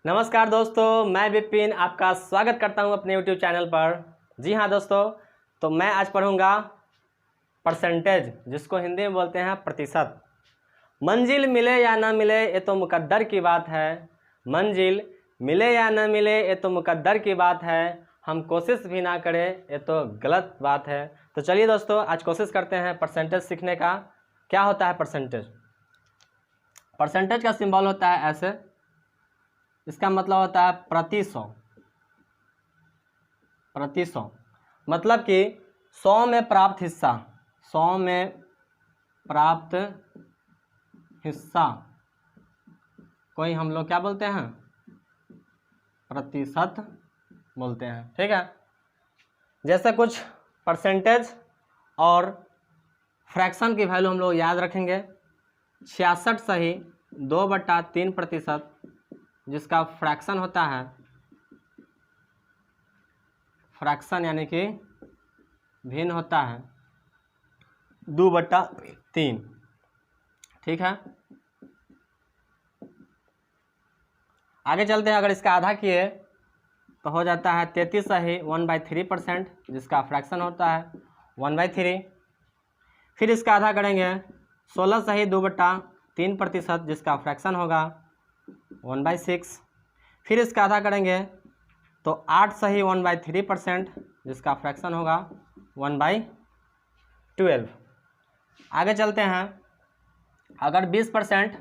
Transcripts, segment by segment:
नमस्कार दोस्तों, मैं विपिन आपका स्वागत करता हूं अपने YouTube चैनल पर। जी हाँ दोस्तों, तो मैं आज पढ़ूंगा परसेंटेज, जिसको हिंदी में बोलते हैं प्रतिशत। मंजिल मिले या ना मिले ये तो मुकद्दर की बात है। मंजिल मिले या ना मिले ये तो मुकद्दर की बात है। हम कोशिश भी ना करें ये तो गलत बात है। तो चलिए दोस्तों, आज कोशिश करते हैं परसेंटेज सीखने का। क्या होता है परसेंटेज? परसेंटेज का सिंबल होता है ऐसे, इसका मतलब होता है प्रति सौ। प्रति सौ मतलब कि 100 में प्राप्त हिस्सा, 100 में प्राप्त हिस्सा कोई हम लोग क्या बोलते हैं? प्रतिशत बोलते हैं। ठीक है, जैसे कुछ परसेंटेज और फ्रैक्शन की वैल्यू हम लोग याद रखेंगे। 66 सही 2/3%, जिसका फ्रैक्शन होता है, फ्रैक्शन यानी कि भिन्न होता है 2/3। ठीक है, आगे चलते हैं। अगर इसका आधा किए तो हो जाता है 33 सही 1/3%, जिसका फ्रैक्शन होता है 1/3। फिर इसका आधा करेंगे 16 सही 2/3%, जिसका फ्रैक्शन होगा 1/6। फिर इसका आधा करेंगे तो 8 सही 1/3%, जिसका फ्रैक्शन होगा 1/12। आगे चलते हैं। अगर 20%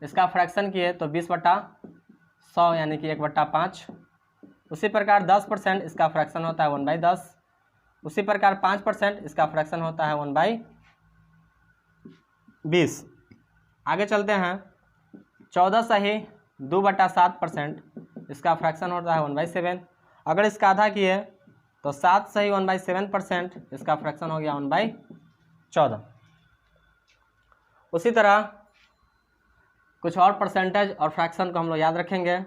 इसका फ्रैक्शन किए तो 20/100 यानी कि 1/5। उसी प्रकार 10% इसका फ्रैक्शन होता है 1/10। उसी प्रकार 5% इसका फ्रैक्शन होता है 1/20। आगे चलते हैं। 14 सही 2/7%, इसका फ्रैक्शन होता है 1/7। अगर इसका आधा किए तो 7 सही 1/7%, इसका फ्रैक्शन हो गया 1/14। उसी तरह कुछ और परसेंटेज और फ्रैक्शन को हम लोग याद रखेंगे।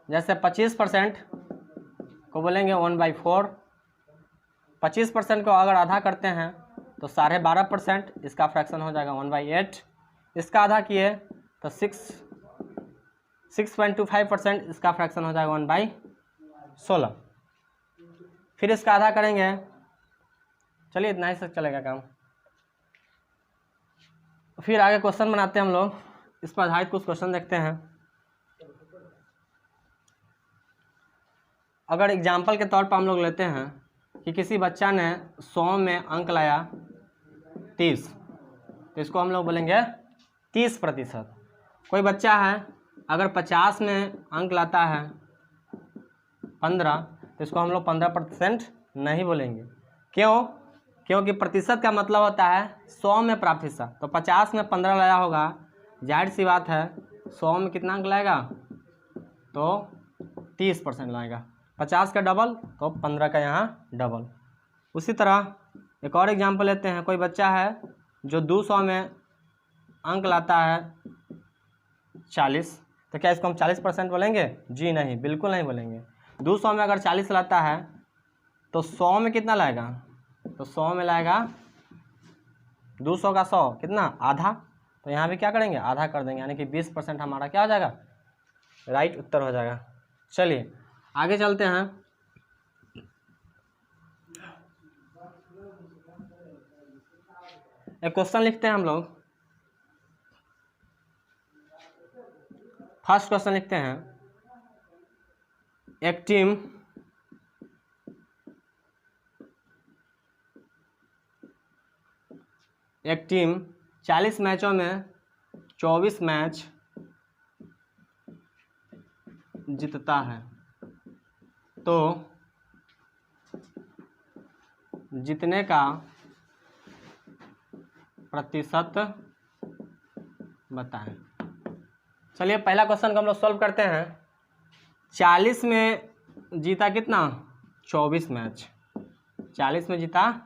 जैसे 25% को बोलेंगे 1/4। 25% को अगर आधा करते हैं तो 12.5%, इसका फ्रैक्शन हो जाएगा 1/8। इसका आधा किए तो 6.25%, इसका फ्रैक्शन हो जाएगा 1/16। फिर इसका आधा करेंगे, चलिए इतना ही से चलेगा काम। फिर आगे क्वेश्चन बनाते हैं हम लोग। इस पर आधारित कुछ क्वेश्चन देखते हैं। अगर एग्जाम्पल के तौर पर हम लोग लेते हैं कि किसी बच्चा ने 100 में अंक लाया 30, तो इसको हम लोग बोलेंगे 30%। कोई बच्चा है अगर 50 में अंक लाता है 15, तो इसको हम लोग 15% नहीं बोलेंगे। क्यों? क्योंकि प्रतिशत का मतलब होता है 100 में प्राप्त हिस्सा। तो 50 में 15 लाया होगा, जाहिर सी बात है 100 में कितना अंक लाएगा? तो 30% लाएगा। 50 का डबल तो 15 का यहाँ डबल। उसी तरह एक और एग्जाम्पल लेते हैं। कोई बच्चा है जो 200 में अंक लाता है 40, तो क्या इसको हम 40% बोलेंगे? जी नहीं, बिल्कुल नहीं बोलेंगे। 200 में अगर 40 लाता है तो 100 में कितना लाएगा? तो 100 में लाएगा 200 का 100 कितना? आधा। तो यहाँ भी क्या करेंगे? आधा कर देंगे, यानी कि 20% हमारा क्या हो जाएगा? राइट उत्तर हो जाएगा। चलिए आगे चलते हैं। एक क्वेश्चन लिखते हैं हम लोग। फर्स्ट क्वेश्चन लिखते हैं। एक टीम 40 मैचों में 24 मैच जीतता है, तो जीतने का प्रतिशत बताएं। चलिए पहला क्वेश्चन को हम लोग सॉल्व करते हैं। 40 में जीता कितना? 24 मैच। 40 में जीता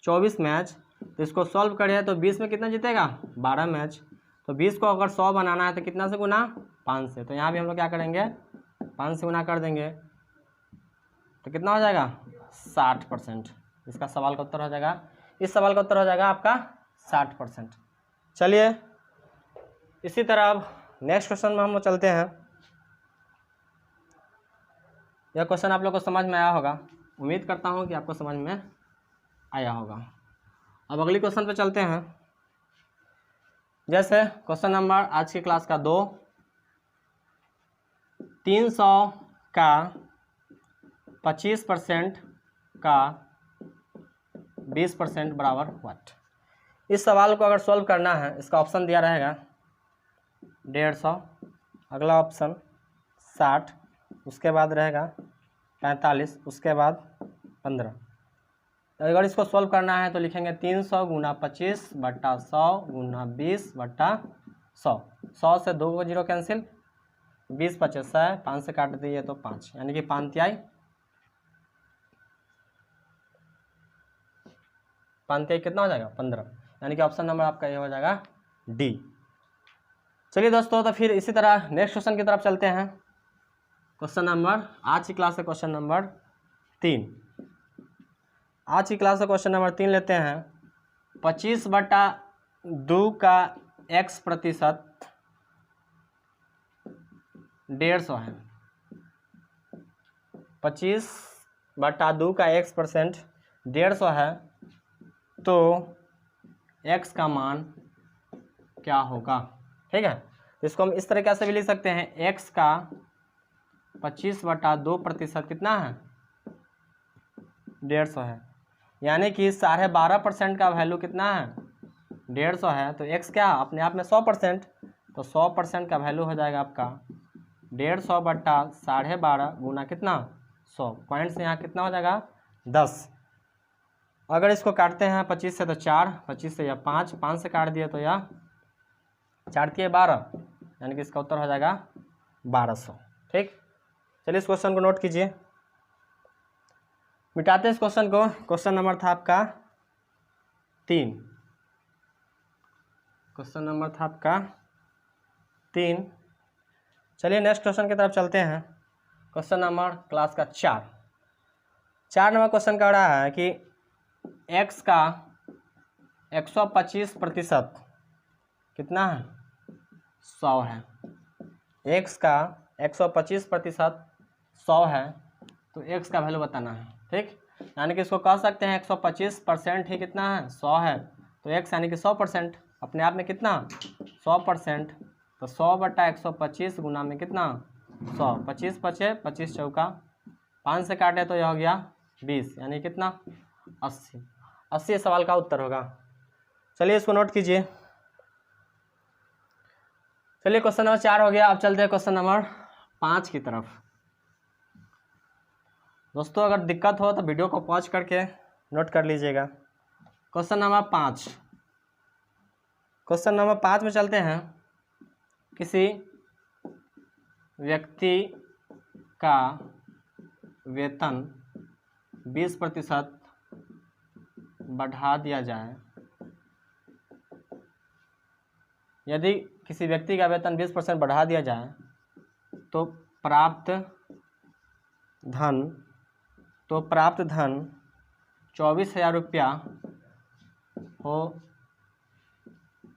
24 मैच, तो इसको सॉल्व करें तो 20 में कितना जीतेगा? 12 मैच। तो 20 को अगर 100 बनाना है तो कितना से गुना? 5 से। तो यहाँ भी हम लोग क्या करेंगे? 5 से गुना कर देंगे, तो कितना हो जाएगा? 60%। इसका सवाल का उत्तर हो जाएगा, इस सवाल का उत्तर हो जाएगा आपका 60%। चलिए इसी तरह अब नेक्स्ट क्वेश्चन में हम लोग चलते हैं। यह क्वेश्चन आप लोग को समझ में आया होगा, उम्मीद करता हूँ कि आपको समझ में आया होगा। अब अगली क्वेश्चन पे चलते हैं। जैसे क्वेश्चन नंबर आज की क्लास का 2, 300 का 25% का 20% बराबर व्हाट। इस सवाल को अगर सॉल्व करना है, इसका ऑप्शन दिया रहेगा 150, अगला ऑप्शन 60, उसके बाद रहेगा 45, उसके बाद 15। अगर इसको सॉल्व करना है तो लिखेंगे 300 गुना 25 बट्टा 100 गुना 20 बट्टा 100। 100 से 2 को 0 कैंसिल, 20 25 है, 5 से काट दिए तो 5, यानी कि 5 तिहाई 5 तिहाई कितना हो जाएगा 15, यानी कि ऑप्शन नंबर आपका ये हो जाएगा डी। चलिए दोस्तों, तो फिर इसी तरह नेक्स्ट क्वेश्चन की तरफ चलते हैं। क्वेश्चन नंबर आज की क्लास का क्वेश्चन नंबर 3। आज की क्लास का क्वेश्चन नंबर 3 लेते हैं। 25/2 का x% 150 है। 25/2 का x% 150 है, तो x का मान क्या होगा? ठीक है, इसको हम इस तरीके से भी लिख सकते हैं, x का 25/2% कितना है 150 है, यानी कि 12.5% का वैल्यू कितना है 150 है, तो x क्या अपने आप में 100%, तो 100% का वैल्यू हो जाएगा आपका 150 बट्टा 12.5 गुना कितना 100, पॉइंट से यहाँ कितना हो जाएगा 10। अगर इसको काटते हैं 25 से तो 4, 25 से या 5, 5 से काट दिए तो यह 4 के 12, यानी कि इसका उत्तर हो जाएगा 1200। ठीक, चलिए इस क्वेश्चन को नोट कीजिए, मिटाते हैं इस क्वेश्चन को। क्वेश्चन नंबर था आपका 3, क्वेश्चन नंबर था आपका 3। चलिए नेक्स्ट क्वेश्चन की तरफ चलते हैं। क्वेश्चन नंबर क्लास का 4 नंबर क्वेश्चन कह रहा है कि x का 125% कितना है 100 है। x का 125% 100 है, तो x का वैल्यू बताना है। ठीक, यानी कि इसको कह सकते हैं 125% ही कितना है 100 है, तो x यानी कि 100%, अपने आप में कितना 100%, तो 100 बट्टा 125 गुना में कितना 100, 25 पचे 25 चौका, 5 से काटे तो यह हो गया 20, यानी कितना 80। 80 सवाल का उत्तर होगा। चलिए इसको नोट कीजिए। चलिए क्वेश्चन नंबर 4 हो गया। अब चलते हैं क्वेश्चन नंबर 5 की तरफ। दोस्तों अगर दिक्कत हो तो वीडियो को पॉज करके नोट कर लीजिएगा। क्वेश्चन नंबर 5, क्वेश्चन नंबर 5 में चलते हैं। किसी व्यक्ति का वेतन 20% बढ़ा दिया जाए। यदि किसी व्यक्ति का वेतन 20% बढ़ा दिया जाए तो प्राप्त धन 24,000 रुपया हो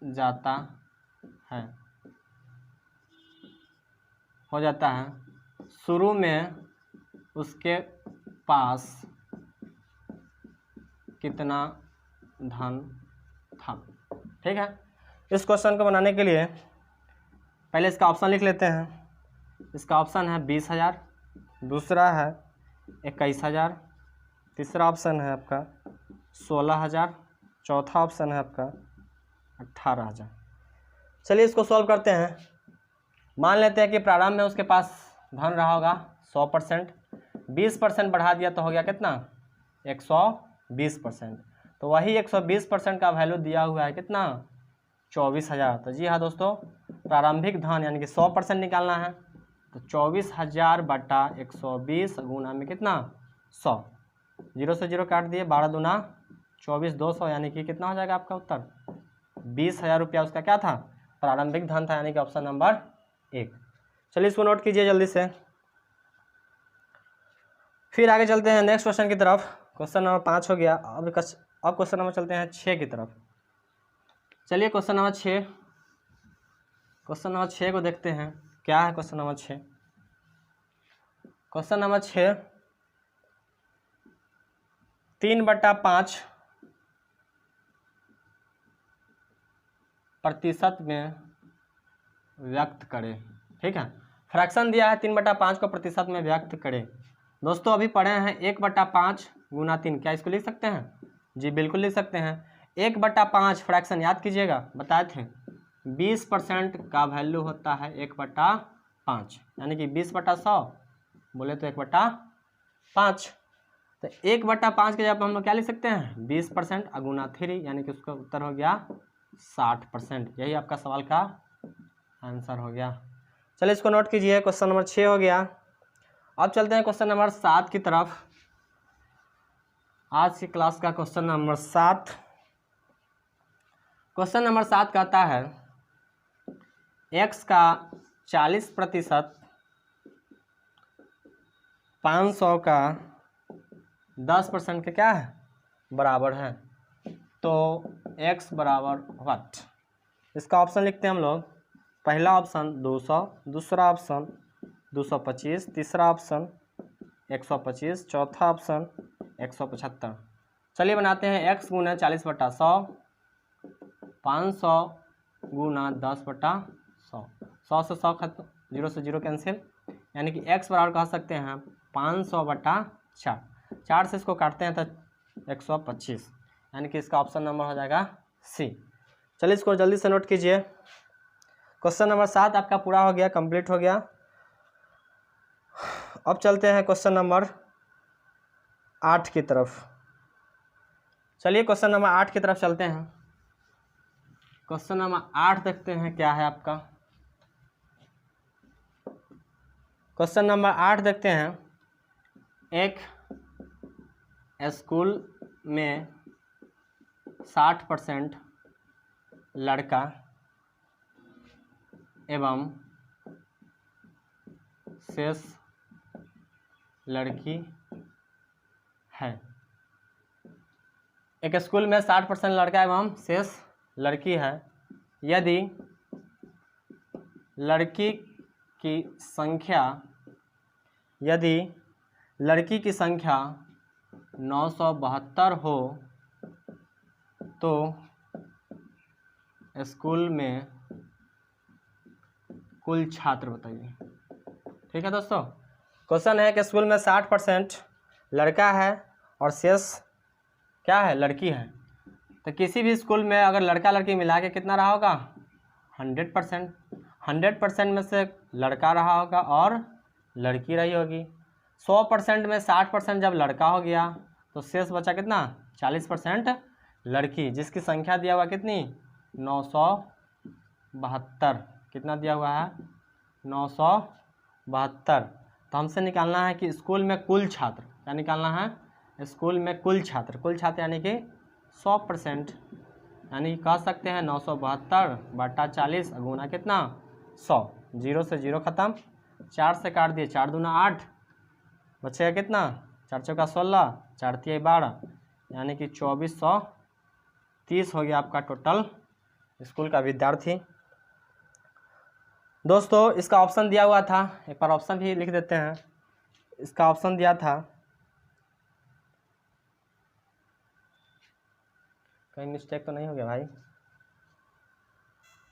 जाता है। शुरू में उसके पास कितना धन था? ठीक है, इस क्वेश्चन को बनाने के लिए पहले इसका ऑप्शन लिख लेते हैं। इसका ऑप्शन है 20,000, दूसरा है 21,000, तीसरा ऑप्शन है आपका 16,000, चौथा ऑप्शन है आपका 18,000। चलिए इसको सॉल्व करते हैं। मान लेते हैं कि प्रारंभ में उसके पास धन रहा होगा 100%, 20% बढ़ा दिया तो हो गया कितना 120%, तो वही 120% का वैल्यू दिया हुआ है कितना 24,000। तो जी हाँ दोस्तों, प्रारंभिक धन यानी कि 100% निकालना है, तो 24,000 बटा 120 गुना में कितना 100, 0 से 0 काट दिए, 12 दूना 24, 200, यानी कि कितना हो जाएगा आपका उत्तर 20,000 रुपया उसका क्या था प्रारंभिक धन था, यानी कि ऑप्शन नंबर 1। चलिए इसको नोट कीजिए जल्दी से। फिर आगे चलते हैं नेक्स्ट क्वेश्चन की तरफ। क्वेश्चन नंबर 5 हो गया। अब क्वेश्चन नंबर चलते हैं 6 की तरफ। चलिए क्वेश्चन नंबर 6 को देखते हैं क्या है। क्वेश्चन नंबर 6, क्वेश्चन नंबर 6, 3/5 प्रतिशत में व्यक्त करें। ठीक है, फ्रैक्शन दिया है 3/5 को प्रतिशत में व्यक्त करें। दोस्तों अभी पढ़े हैं 1/5 गुना 3, क्या इसको लिख सकते हैं? जी बिल्कुल लिख सकते हैं। 1/5 फ्रैक्शन याद कीजिएगा, बताए थे 20% का वैल्यू होता है 1/5, यानी कि 20/100 बोले तो 1/5। तो 1/5 के जब हम लोग क्या लिख सकते हैं? 20% अगुना 3, यानी कि उसका उत्तर हो गया 60%। यही आपका सवाल का आंसर हो गया। चलिए इसको नोट कीजिए, क्वेश्चन नंबर 6 हो गया। अब चलते हैं क्वेश्चन नंबर 7 की तरफ। आज की क्लास का क्वेश्चन नंबर 7। क्वेश्चन नंबर 7 कहता है x का 40% 500 का 10% के क्या है? बराबर है। तो x बराबर व्हाट? इसका ऑप्शन लिखते हैं हम लोग। पहला ऑप्शन 200, दूसरा ऑप्शन 225, तीसरा ऑप्शन 125, चौथा ऑप्शन 175। चलिए बनाते हैं x गुना 40/100, 500 गुना 10/100। 100 से 100 खत्म, 0 से 0 कैंसिल, यानी कि x बराबर कह सकते हैं 500/4। 4 से इसको काटते हैं तो 125, यानी कि इसका ऑप्शन नंबर हो जाएगा सी। चलिए इसको जल्दी से नोट कीजिए। क्वेश्चन नंबर 7 आपका पूरा हो गया, कंप्लीट हो गया। अब चलते हैं क्वेश्चन नंबर 8 की तरफ। चलिए क्वेश्चन नंबर 8 की तरफ चलते हैं। क्वेश्चन नंबर 8 देखते हैं क्या है आपका। क्वेश्चन नंबर 8 देखते हैं। एक स्कूल में 60% लड़का एवं शेष लड़की है। एक स्कूल में 60% लड़का एवं शेष लड़की है। यदि लड़की की संख्या 972 हो तो स्कूल में कुल छात्र बताइए। ठीक है दोस्तों, क्वेश्चन है कि स्कूल में 60% लड़का है और शेष क्या है? लड़की है। तो किसी भी स्कूल में अगर लड़का लड़की मिला के कितना रहा होगा? 100%। 100% में से लड़का रहा होगा और लड़की रही होगी। 100% में 60% जब लड़का हो गया तो शेष बचा कितना? 40% लड़की, जिसकी संख्या दिया हुआ कितनी? 972। कितना दिया हुआ है? 972। तो हमसे निकालना है कि स्कूल में कुल छात्र, क्या निकालना है? स्कूल में कुल छात्र यानी कि 100%, यानी कह सकते हैं 972/40 गुना कितना? 100। 0 से 0 खत्म, 4 से काट दिए, 4 दूना 8, बचेगा कितना? 4 चौका 16, 4 तिया 12, यानी कि 2430 हो गया आपका टोटल स्कूल का विद्यार्थी। दोस्तों इसका ऑप्शन दिया हुआ था, एक बार ऑप्शन भी लिख देते हैं। इसका ऑप्शन दिया था, कहीं मिस्टेक तो नहीं हो गया भाई?